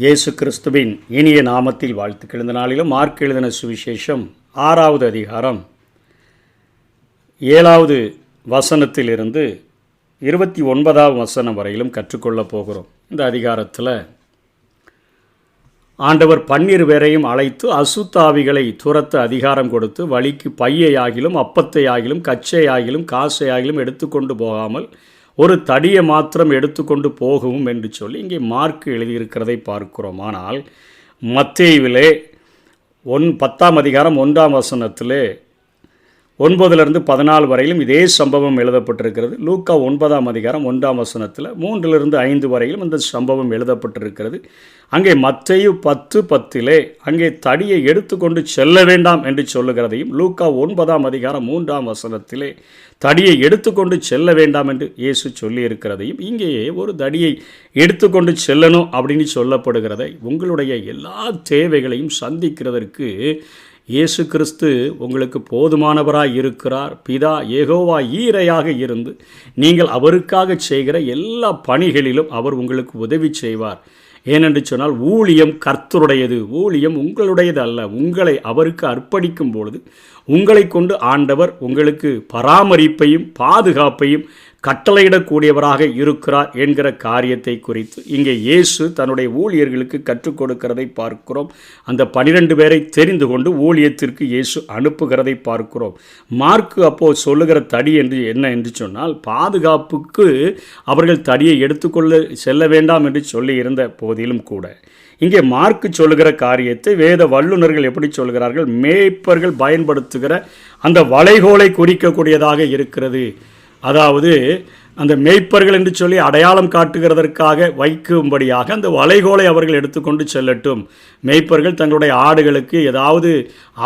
இயேசு கிறிஸ்துவின் இனிய நாமத்தில் வாழ்த்துக்கள். இந்த நாளிலும் மார்க் எழுதின சுவிசேஷம் 6வது அதிகாரம் 7வது வசனத்திலிருந்து 29வது வசனம் வரையிலும் கற்றுக்கொள்ளப் போகிறோம். இந்த அதிகாரத்தில் ஆண்டவர் 12 பேரையும் அழைத்து அசுத்தாவிகளை துரத்த அதிகாரம் கொடுத்து, வழிக்கு பையை ஆகிலும் அப்பத்தை ஆகிலும் கச்சை ஆகிலும் காசை ஆகிலும் எடுத்துக்கொண்டு போகாமல் ஒரு தடியை மாத்திரம் எடுத்துக்கொண்டு போகவும் என்று சொல்லி இங்கே மார்க் எழுதியிருக்கிறதை பார்க்கிறோம். ஆனால் மத்தேயுவிலே 10ஆம் அதிகாரம் 1ஆம் வசனத்திலே 9-14 வரையிலும் இதே சம்பவம் எழுதப்பட்டிருக்கிறது. லூக்கா 9ஆம் அதிகாரம் 1ஆம் வசனத்தில் 3-5 வரையிலும் இந்த சம்பவம் எழுதப்பட்டிருக்கிறது. அங்கே மத்தேயு 10:10 அங்கே தடியை எடுத்துக்கொண்டு செல்ல வேண்டாம் என்று சொல்லுகிறதையும், லூக்கா 9ஆம் அதிகாரம் 3ஆம் வசனத்திலே தடியை எடுத்துக்கொண்டு செல்ல வேண்டாம் என்று இயேசு சொல்லி இருக்கிறதையும், இங்கேயே ஒரு தடியை எடுத்துக்கொண்டு செல்லணும் அப்படின்னு சொல்லப்படுகிறதை, உங்களுடைய எல்லா தேவைகளையும் சந்திக்கிறதற்கு இயேசு கிறிஸ்து உங்களுக்கு போதுமானவராய் இருக்கிறார். பிதா யெகோவா ஈரையாக இருந்து நீங்கள் அவருக்காக செய்கிற எல்லா பணிகளிலும் அவர் உங்களுக்கு உதவி செய்வார். ஏனென்று சொன்னால் ஊழியம் கர்த்தருடையது, ஊழியம் உங்களுடையது அல்ல. உங்களை அவருக்கு அர்ப்பணிக்கும் பொழுது உங்களை கொண்டு ஆண்டவர் உங்களுக்கு பராமரிப்பையும் பாதுகாப்பையும் கட்டளையிடக்கூடியவராக இருக்கிறார் என்கிற காரியத்தை குறித்து இங்கே இயேசு தன்னுடைய ஊழியர்களுக்கு கற்றுக் கொடுக்கிறதை பார்க்கிறோம். அந்த 12 பேரை தெரிந்து கொண்டு ஊழியத்திற்கு இயேசு அனுப்புகிறதை பார்க்கிறோம். மார்க்கு அப்போ சொல்லுகிற தடி என்று என்ன என்று சொன்னால், பாதுகாப்புக்கு அவர்கள் தடியை எடுத்துக்கொள்ள செல்ல வேண்டாம் என்று சொல்லி இருந்த போதிலும் கூட இங்கே மார்க்கு சொல்லுகிற காரியத்தை வேத வல்லுநர்கள் எப்படி சொல்கிறார்கள், மேய்ப்பர்கள் பயன்படுத்துகிற அந்த வளைகோலை குறிக்கக்கூடியதாக இருக்கிறது. அதாவது அந்த மேய்ப்பர்கள் என்று சொல்லி அடையாளம் காட்டுகிறதற்காக வைக்கும்படியாக அந்த வளைகோலை அவர்கள் எடுத்துக்கொண்டு செல்லட்டும். மேய்ப்பர்கள் தங்களுடைய ஆடுகளுக்கு ஏதாவது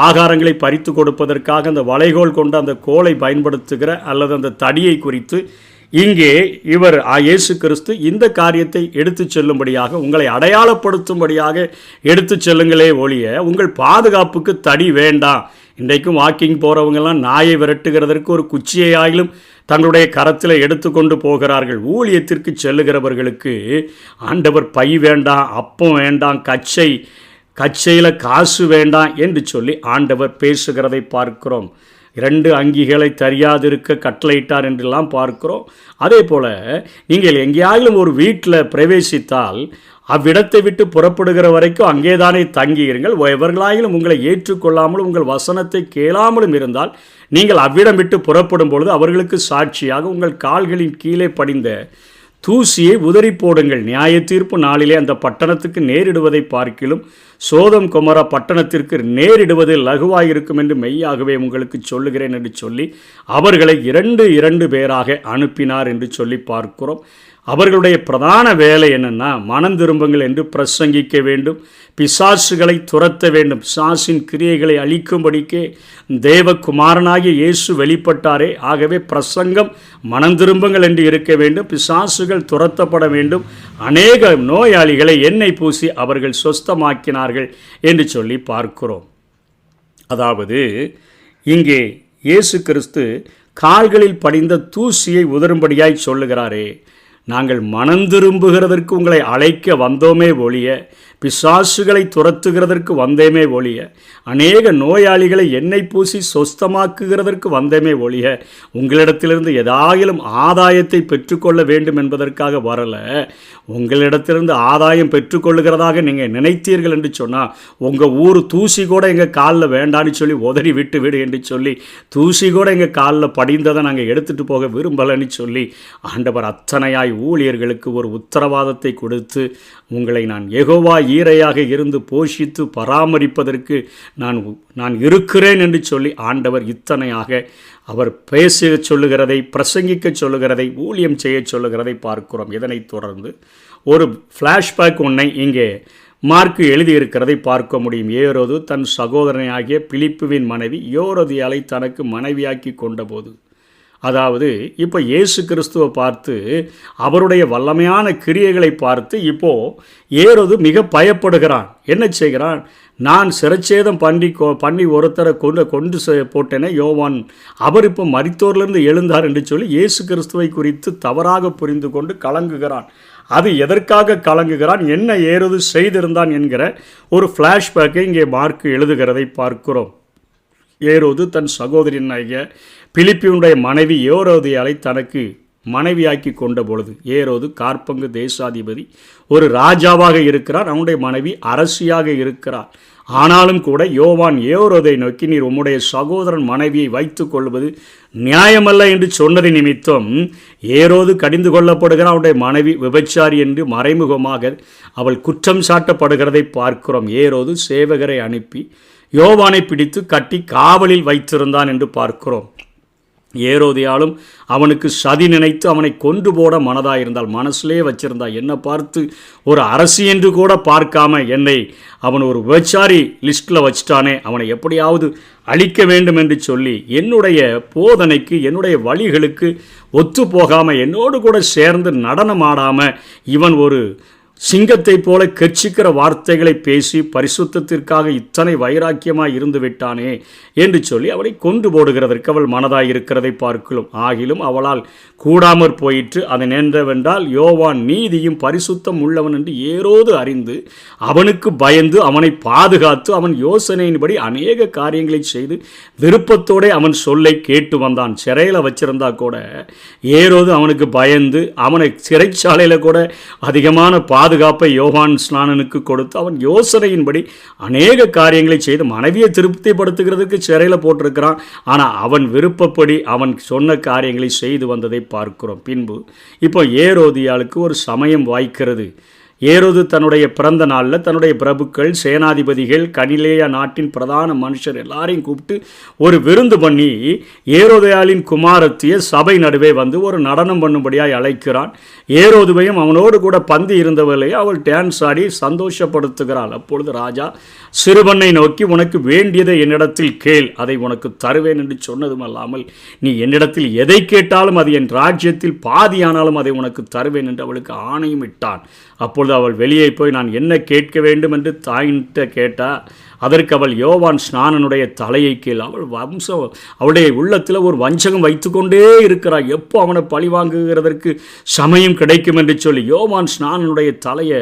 ஆகாரங்களை பறித்து கொடுப்பதற்காக அந்த வளைகோல் கொண்டு அந்த கோலை பயன்படுத்துகிற அல்லது அந்த தடியை குறித்து இங்கே இவர் இயேசு கிறிஸ்து இந்த காரியத்தை எடுத்து செல்லும்படியாக, உங்களை அடையாளப்படுத்தும்படியாக எடுத்து செல்லுங்களே ஒழிய உங்கள் பாதுகாப்புக்கு தடி வேண்டாம். இன்றைக்கும் வாக்கிங் போகிறவங்கெல்லாம் நாயை விரட்டுகிறதற்கு ஒரு குச்சியை ஆகிலும் தங்களுடைய கரத்தில் எடுத்துக்கொண்டு போகிறார்கள். ஊழியத்திற்கு செல்லுகிறவர்களுக்கு ஆண்டவர் பை வேண்டாம், அப்பம் வேண்டாம், கச்சையில் காசு வேண்டாம் என்று சொல்லி ஆண்டவர் பேசுகிறதை பார்க்கிறோம். 2 அங்கிகளை தெரியாதிருக்க கட்டளையிட்டார் என்றெல்லாம் பார்க்கிறோம். அதே போல் நீங்கள் எங்கேயாலும் ஒரு வீட்டில் பிரவேசித்தால் அவ்விடத்தை விட்டு புறப்படுகிற வரைக்கும் அங்கேதானே தங்கியிருங்கள். எவர்களாயிலும் உங்களை ஏற்றுக்கொள்ளாமலும் உங்கள் வசனத்தை கேளாமலும் இருந்தால் நீங்கள் அவ்விடம் விட்டு புறப்படும் பொழுது அவர்களுக்கு சாட்சியாக உங்கள் கால்களின் கீழே படிந்த தூசியை உதறி போடுங்கள். நியாய தீர்ப்பு நாளிலே அந்த பட்டணத்துக்கு நேரிடுவதை பார்க்கிலும் சோதம் கொமரா பட்டணத்திற்கு நேரிடுவது லகுவாயிருக்கும் என்று மெய்யாகவே உங்களுக்கு சொல்லுகிறேன் என்று சொல்லி அவர்களை 2 பேராக அனுப்பினார் என்று சொல்லி பார்க்கிறோம். அவர்களுடைய பிரதான வேலை என்னென்னா, மனம் திரும்புங்கள் என்று பிரசங்கிக்க வேண்டும், பிசாசுகளை துரத்த வேண்டும். பிசாசின் கிரியைகளை அழிக்கும்படிக்கே தேவகுமாரனாகிய இயேசு வெளிப்பட்டாரே. ஆகவே பிரசங்கம் மனம் திரும்புங்கள் என்று இருக்க வேண்டும், பிசாசுகள் துரத்தப்பட வேண்டும். அநேக நோயாளிகளை எண்ணெய் பூசி அவர்கள் சொஸ்தமாக்கினார்கள் என்று சொல்லி பார்க்கிறோம். அதாவது இங்கே இயேசு கிறிஸ்து கால்களில் படிந்த தூசியை உதரும்படியாய் சொல்லுகிறாரே. நாங்கள் மனம் திரும்புகிறதற்கு உங்களை அழைக்க வந்தோமே ஒழிய, பிசாசுகளை துரத்துகிறதற்கு வந்தேமே ஒழிய, அநேக நோயாளிகளை எண்ணெய் பூசி சொஸ்தமாக்குகிறதற்கு வந்தேமே ஒழிய, உங்களிடத்திலிருந்து ஏதாயிலும் ஆதாயத்தை பெற்றுக்கொள்ள வேண்டும் என்பதற்காக வரல. உங்களிடத்திலிருந்து ஆதாயம் பெற்றுக்கொள்ளுகிறதாக நீங்கள் நினைத்தீர்கள் என்று சொன்னால், உங்கள் ஊர் தூசி கூட எங்கள் காலில் வேண்டான்னு சொல்லி உதறி விட்டு விடு என்று சொல்லி, தூசி கூட எங்கள் காலில் படிந்ததை நாங்கள் எடுத்துகிட்டு போக விரும்பலைன்னு சொல்லி ஆண்டவர் அத்தனையாய் ஊழியர்களுக்கு ஒரு உத்தரவாதத்தை கொடுத்து, உங்களை நான் யெகோவா ஈரையாக இருந்து போஷித்து பராமரிப்பதற்கு நான் இருக்கிறேன் என்று சொல்லி ஆண்டவர் இத்தனையாக அவர் பேச சொல்லுகிறதை, பிரசங்கிக்க சொல்லுகிறதை, ஊழியம் செய்ய சொல்லுகிறதை பார்க்கிறோம். இதனைத் தொடர்ந்து ஒரு ஃப்ளாஷ்பேக் ஒன்றை இங்கே மார்க்கு எழுதியிருக்கிறதை பார்க்க முடியும். ஏரோது தன் சகோதரனாகிய பிலிப்புவின் மனைவி யோரோதியாளை தனக்கு மனைவியாக்கி கொண்டபோது அதாவது இப்போ இயேசு கிறிஸ்துவை பார்த்து அவருடைய வல்லமையான கிரியைகளை பார்த்து இப்போது ஏரோது மிக பயப்படுகிறான். என்ன செய்கிறான்? நான் சிரச்சேதம் பண்ணி ஒருத்தரை கொண்டு போட்டேனே யோவான், அவர் இப்போ மரித்தோர்லேருந்து எழுந்தார் என்று சொல்லி இயேசு கிறிஸ்துவை குறித்து தவறாக புரிந்து கொண்டு கலங்குகிறான். அது எதற்காக கலங்குகிறான், என்ன ஏரோது செய்திருந்தான் என்கிற ஒரு ஃப்ளாஷ்பேக்கை இங்கே மார்க் எழுதுகிறதை பார்க்கிறோம். ஏரோது தன் சகோதரினாகிய பிலிப்பியுடைய மனைவி ஏரோதியாலை தனக்கு மனைவியாக்கி கொண்ட பொழுது, ஏரோது காற்பங்கு தேசாதிபதி, ஒரு ராஜாவாக இருக்கிறார், அவனுடைய மனைவி அரசியாக இருக்கிறார். ஆனாலும் கூட யோவான் ஏரோதை நோக்கி, நீர் உம்முடைய சகோதரன் மனைவியை வைத்துக் கொள்வது நியாயமல்ல என்று சொன்னதை நிமித்தம் ஏரோது கடிந்து கொள்ளப்படுகிறார். அவனுடைய மனைவி விபச்சாரி என்று மறைமுகமாக அவள் குற்றம் சாட்டப்படுகிறதை பார்க்கிறோம். ஏரோது சேவகரை அனுப்பி யோவானை பிடித்து கட்டி காவலில் வைத்திருந்தான் என்று பார்க்கிறோம். ஏரோதியாலும் அவனுக்கு சதி நினைத்து அவனை கொண்டு போட மனதாயிருந்தால், மனசுலே வச்சிருந்தா, என்னை பார்த்து ஒரு அரசி என்று கூட பார்க்காம என்னை அவன் ஒரு விபச்சாரி லிஸ்ட்டில் வச்சிட்டானே, அவனை எப்படியாவது அழிக்க வேண்டும் என்று சொல்லி என்னுடைய போதனைக்கு என்னுடைய வழிகளுக்கு ஒத்து போகாமல் என்னோடு கூட சேர்ந்து நடனமாடாமல் இவன் ஒரு சிங்கத்தை போல கெர்ச்சிக்கிற வார்த்தைகளை பேசி பரிசுத்தத்திற்காக இத்தனை வைராக்கியமாய் இருந்து விட்டானே என்று சொல்லி அவளை கொண்டு போடுகிறதற்கு அவள் மனதாய் இருக்கிறதை பார்க்கலாம். ஆகிலும் அவளால் கூடாமற் போயிற்று. அதை நின்றவென்றால் யோவான் நீதியும் பரிசுத்தம் உள்ளவன் என்று ஏரோது அறிந்து அவனுக்கு பயந்து அவனை பாதுகாத்து அவன் யோசனையின்படி அநேக காரியங்களை செய்து விருப்பத்தோடு அவன் சொல்லை கேட்டு வந்தான். சிறையில் வச்சிருந்தா கூட ஏரோது அவனுக்கு பயந்து அவனை சிறைச்சாலையில் கூட அதிகமான பாதுகாப்பை யோவான் ஸ்நானனுக்கு கொடுத்து அவன் யோசனையின்படி அநேக காரியங்களை செய்து மனைவியை திருப்திப்படுத்துகிறதுக்கு சிறையில் போட்டிருக்கிறான். ஆனால் அவன் விருப்பப்படி அவன் சொன்ன காரியங்களை செய்து வந்ததை பார்க்கிறோம். பின்பு இப்போ ஏரோதியாளுக்கு ஒரு சமயம் வாய்க்கிறது. ஏரோது தன்னுடைய பிறந்த நாளில் தன்னுடைய பிரபுக்கள், சேனாதிபதிகள், கலிலேயா நாட்டின் பிரதான மனுஷர் எல்லாரையும் கூப்பிட்டு ஒரு விருந்து பண்ணி ஏரோதியாளின் குமாரத்திய சபை நடுவே வந்து ஒரு நடனம் பண்ணும்படியாய் அழைக்கிறான். ஏரோதுவையும் அவனோடு கூட பந்தி இருந்தவர்களையும் அவள் டான்ஸ் ஆடி சந்தோஷப்படுத்துகிறாள். அப்பொழுது ராஜா சிறுவனை நோக்கி, உனக்கு வேண்டியதை என்னிடத்தில் கேள், அதை உனக்கு தருவேன் என்று சொன்னதும் அல்லாமல், நீ என்னிடத்தில் எதை கேட்டாலும் அது என் ராஜ்யத்தில் பாதியானாலும் அதை உனக்கு தருவேன் என்று அவளுக்கு ஆணையும் இட்டான். அப்பொழுது அவள் வெளியே போய் நான் என்ன கேட்க வேண்டும் என்று தாயிட்ட கேட்டா. அதற்கு அவள் யோவான் ஸ்நானனுடைய தலையை கீழ். அவள் வம்சம் அவளுடைய உள்ளத்தில் ஒரு வஞ்சகம் வைத்து கொண்டே இருக்கிறாள். எப்போ அவனை பழி வாங்குகிறதற்கு சமயம் கிடைக்கும் என்று சொல்லி யோவான் ஸ்நானனுடைய தலையை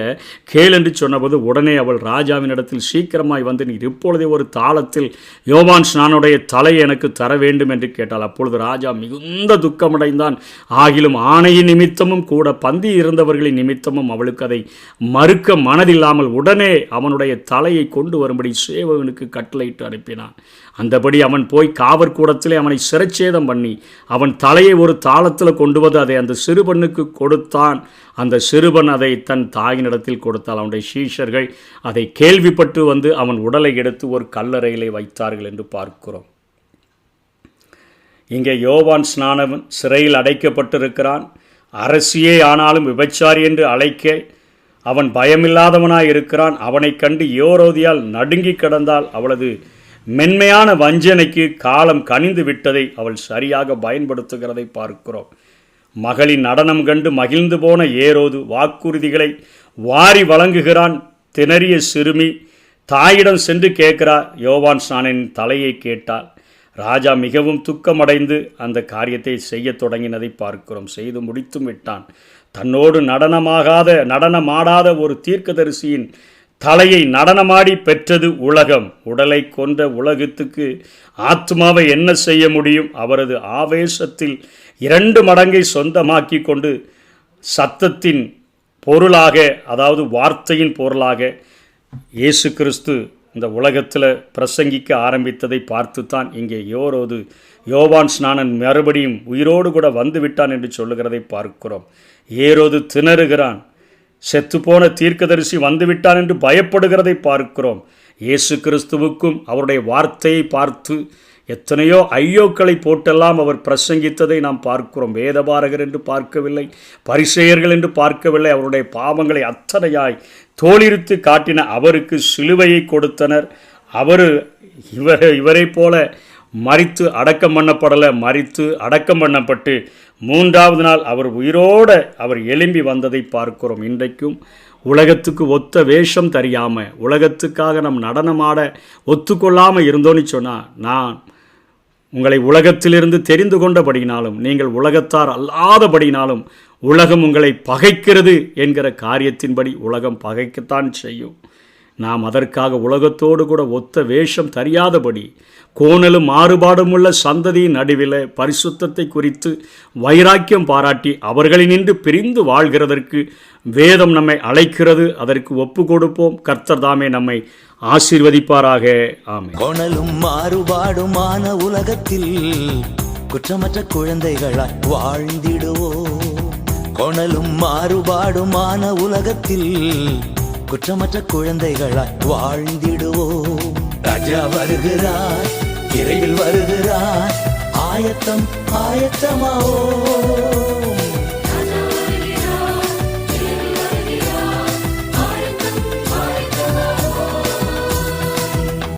கேள் என்று சொன்னபோது உடனே அவள் ராஜாவின் இடத்தில் சீக்கிரமாய் வந்து, நீர் இப்பொழுதே ஒரு தாளத்தில் யோவான் ஸ்நானுடைய தலையை எனக்கு தர வேண்டும் என்று கேட்டாள். அப்பொழுது ராஜா மிகுந்த துக்கமடைந்தான். ஆகிலும் ஆணையின் நிமித்தமும் கூட பந்தி இருந்தவர்களின் நிமித்தமும் அவளுக்கு அதை மறுக்க மனதில்லாமல் உடனே அவனுடைய தலையை கொண்டு வரும்படி சேவகனுக்கு கட்டளையிட்டு அனுப்பினான். அந்தபடி அவன் போய் காவற்கூடத்திலே அவனை சிரச்சேதம் பண்ணி அவன் தலையை ஒரு தாளத்தில் கொண்டு வந்து அதை அந்த சிறுபனுக்கு கொடுத்தான். அந்த சிறுபன் அதை தன் தாயினிடத்தில் கொடுத்தால் அவனுடைய சீஷர்கள் அதை கேள்விப்பட்டு வந்து அவன் உடலை எடுத்து ஒரு கல்லறையிலே வைத்தார்கள் என்று பார்க்கிறோம். இங்கே யோவான் ஸ்நானவன் சிறையில் அடைக்கப்பட்டிருக்கிறான். அரசியே ஆனாலும் விபச்சாரி என்று அழைக்க அவன் பயமில்லாதவனாய் இருக்கிறான். அவனை கண்டு ஏரோதியால் நடுங்கி கிடந்தால் அவளது மென்மையான வஞ்சனைக்கு காலம் கனிந்து விட்டதை அவள் சரியாக பயன்படுத்துகிறதை பார்க்கிறோம். மகளின் நடனம் கண்டு மகிழ்ந்து போன ஏரோது வாக்குறுதிகளை வாரி வழங்குகிறான். திணறிய சிறுமி தாயிடம் சென்று கேட்கிறார். யோவான் ஸ்நானனின் தலையை கேட்டாள். ராஜா மிகவும் துக்கமடைந்து அந்த காரியத்தை செய்ய தொடங்கினதை பார்க்கிறோம். செய்து முடித்தும் விட்டான். தன்னோடு நடனமாடாத ஒரு தீர்க்கதரிசியின் தலையை நடனமாடி பெற்றது உலகம். உடலை கொண்ட உலகத்துக்கு ஆத்மாவை என்ன செய்ய முடியும்? அவரது ஆவேசத்தில் 2 மடங்கை சொந்தமாக்கி கொண்டு சத்தத்தின் பொருளாக, அதாவது வார்த்தையின் பொருளாக இயேசு கிறிஸ்து இந்த உலகத்தில் பிரசங்கிக்க ஆரம்பித்ததை பார்த்துத்தான் இங்கே யோவான் ஸ்நானன் மறுபடியும் உயிரோடு கூட வந்து விட்டான் என்று சொல்லுகிறதை பார்க்கிறோம். ஏரோது திணறுகிறான். செத்துப்போன தீர்க்கதரிசி வந்துவிட்டான் என்று பயப்படுகிறதை பார்க்கிறோம். இயேசு கிறிஸ்துவுக்கும் அவருடைய வார்த்தையை பார்த்து எத்தனையோ ஐயோக்களை போட்டெல்லாம் அவர் பிரசங்கித்ததை நாம் பார்க்கிறோம். வேதபாரகர் என்று பார்க்கவில்லை, பரிசேயர்கள் என்று பார்க்கவில்லை. அவருடைய பாவங்களை அத்தனையாய் தோளிருத்து காட்டின அவருக்கு சிலுவையை கொடுத்தனர். இவரை போல மரித்து அடக்கம் பண்ணப்படலை, மரித்து அடக்கம் பண்ணப்பட்டு 3வது நாள் அவர் உயிரோடு அவர் எழும்பி வந்ததை பார்க்கிறோம். இன்றைக்கும் உலகத்துக்கு ஒத்த வேஷம் தெரியாமல், உலகத்துக்காக நம் நடனமாட ஒத்துக்கொள்ளாமல் இருந்தோன்னு சொன்னால், நான் உங்களை உலகத்திலிருந்து தெரிந்து கொண்டபடினாலும் நீங்கள் உலகத்தார் அல்லாதபடினாலும் உலகம் உங்களை பகைக்கிறது என்கிற காரியத்தின்படி உலகம் பகைக்கத்தான் செய்யும். நாம் அதற்காக உலகத்தோடு கூட ஒத்த வேஷம் தெரியாதபடி கோணலும் மாறுபாடும் உள்ள சந்ததியின் நடுவில் பரிசுத்தத்தை குறித்து வைராக்கியம் பாராட்டி அவர்களினின்று பிரிந்து வாழ்கிறதற்கு வேதம் நம்மை அழைக்கிறது. அதற்கு ஒப்பு கொடுப்போம். கர்த்தர் தாமே நம்மை ஆசீர்வதிப்பாராக. ஆமென். கோணலும் மாறுபாடுமான உலகத்தில் குற்றமற்ற குழந்தைகளாய் வாழ்ந்திடுவோம். கோணலும் மாறுபாடுமான உலகத்தில் குற்றமற்ற குழந்தைகளாய் வாழ்ந்திடுவோம். ராஜா வருகிறார், விரைவில் வருகிறார், ஆயத்தம் ஆயத்தமாவோ.